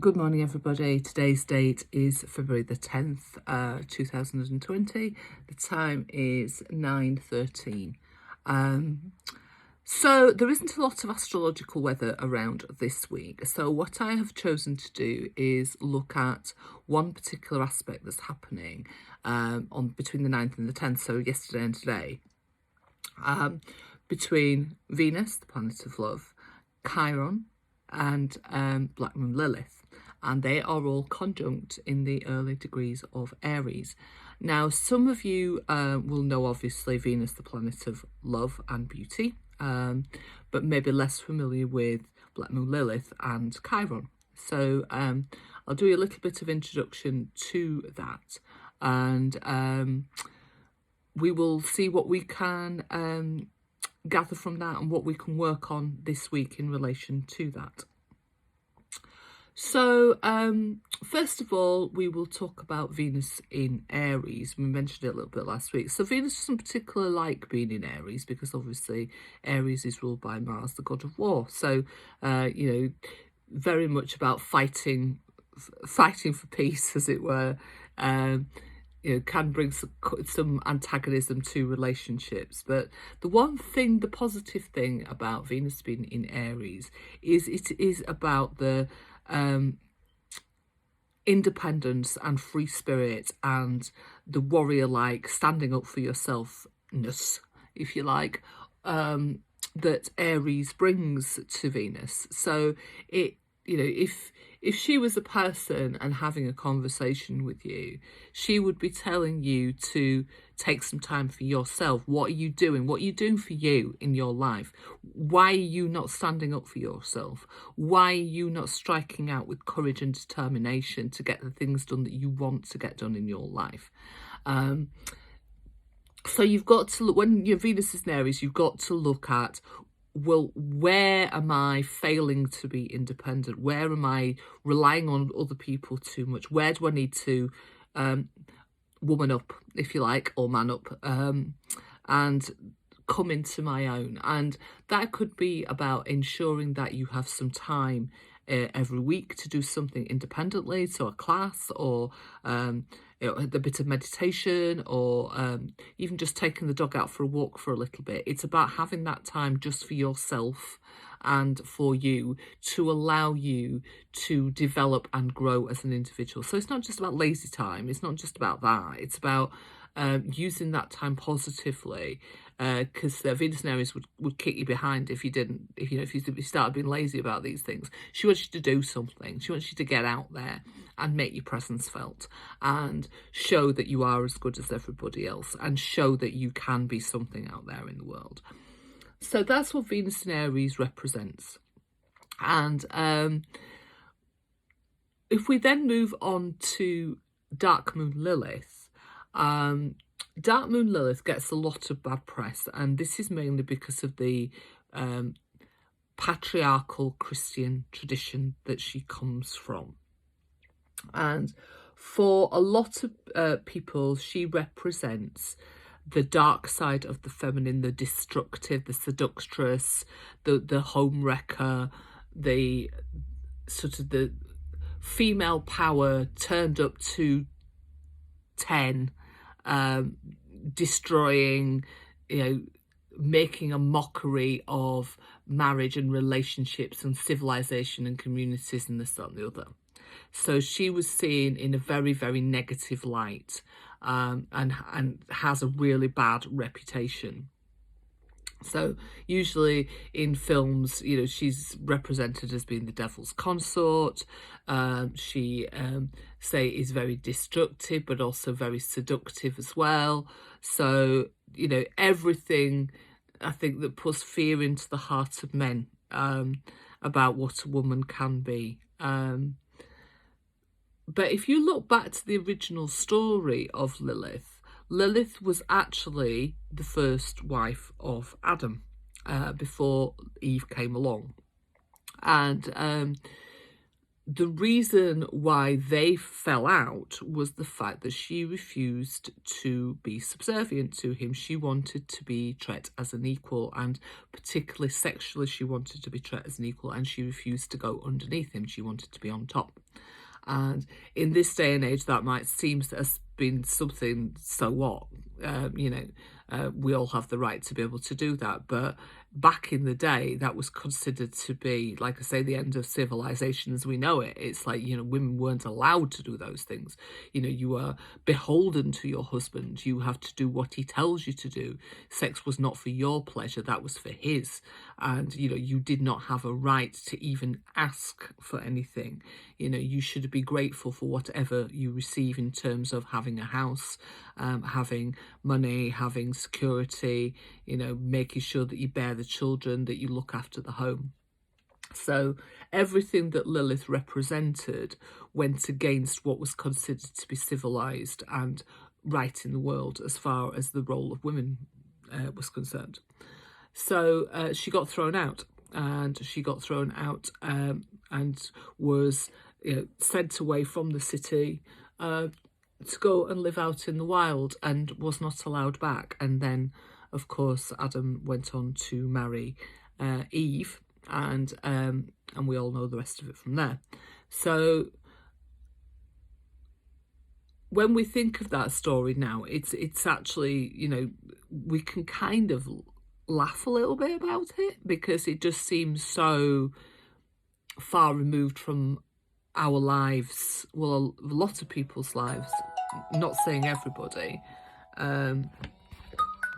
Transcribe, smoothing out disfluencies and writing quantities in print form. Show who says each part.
Speaker 1: Good morning, everybody. Today's date is February the 10th, 2020. The time is 9:13. So there isn't a lot of astrological weather around this week. So what I have chosen to do is look at one particular aspect that's happening on between the 9th and the 10th, so yesterday and today, between Venus, the planet of love, Chiron, and Black Moon Lilith. And they are all conjunct in the early degrees of Aries. Now, some of you will know, obviously, Venus, the planet of love and beauty, but maybe less familiar with Black Moon Lilith and Chiron. So I'll do a little bit of introduction to that, and we will see what we can gather from that and what we can work on this week in relation to that. So first of all, we will talk about Venus in Aries. We mentioned it a little bit last week. So Venus doesn't particularly like being in Aries because obviously Aries is ruled by Mars, the god of war. So, very much about fighting for peace, as it were. Can bring some antagonism to relationships. But the positive thing about Venus being in Aries is it is about the independence and free spirit and the warrior-like standing up for yourselfness, if you like, that Aries brings to Venus. So if she was a person and having a conversation with you, she would be telling you to take some time for yourself. What are you doing? What are you doing for you in your life? Why are you not standing up for yourself? Why are you not striking out with courage and determination to get the things done that you want to get done in your life? So you've got to look, when your Venus is in Aries, you've got to look at, well, where am I failing to be independent? Where am I relying on other people too much? Where do I need to woman up, if you like, or man up, and come into my own? And that could be about ensuring that you have some time every week to do something independently, so a class or a bit of meditation, or even just taking the dog out for a walk for a little bit. It's about having that time just for yourself and for you, to allow you to develop and grow as an individual. So it's not just about lazy time. It's not just about that. It's about using that time positively, because Venus in Aries would kick you behind if you didn't. If you started being lazy about these things. She wants you to do something. She wants you to get out there and make your presence felt and show that you are as good as everybody else and show that you can be something out there in the world. So that's what Venus in Aries represents. And if we then move on to Dark Moon Lilith, Dark Moon Lilith gets a lot of bad press, and this is mainly because of the patriarchal Christian tradition that she comes from. And for a lot of people, she represents the dark side of the feminine, the destructive, the seductress, the home wrecker, the sort of the female power turned up to 10, destroying, making a mockery of marriage and relationships and civilization and communities and this, that and the other. So she was seen in a very, very negative light, and has a really bad reputation. So usually in films, she's represented as being the devil's consort. She is very destructive, but also very seductive as well. So, everything, I think, that puts fear into the hearts of men about what a woman can be. But if you look back to the original story of Lilith, Lilith was actually the first wife of Adam before Eve came along. And the reason why they fell out was the fact that she refused to be subservient to him. She wanted to be treated as an equal, and particularly sexually, she wanted to be treated as an equal, and she refused to go underneath him. She wanted to be on top. And in this day and age, that might seem to have been something, so what? We all have the right to be able to do that. But back in the day, that was considered to be, like I say, the end of civilization as we know it. It's like, women weren't allowed to do those things. You were beholden to your husband. You have to do what he tells you to do. Sex was not for your pleasure, that was for his. And, you did not have a right to even ask for anything. You should be grateful for whatever you receive in terms of having a house, having money, having security, making sure that you bear the children, that you look after the home. So everything that Lilith represented went against what was considered to be civilized and right in the world as far as the role of women was concerned. So she got thrown out, and and was sent away from the city to go and live out in the wild, and was not allowed back. And then, of course, Adam went on to marry Eve, and we all know the rest of it from there. So when we think of that story now, it's actually, we can kind of laugh a little bit about it, because it just seems so far removed from our lives. Well, a lot of people's lives, not saying everybody.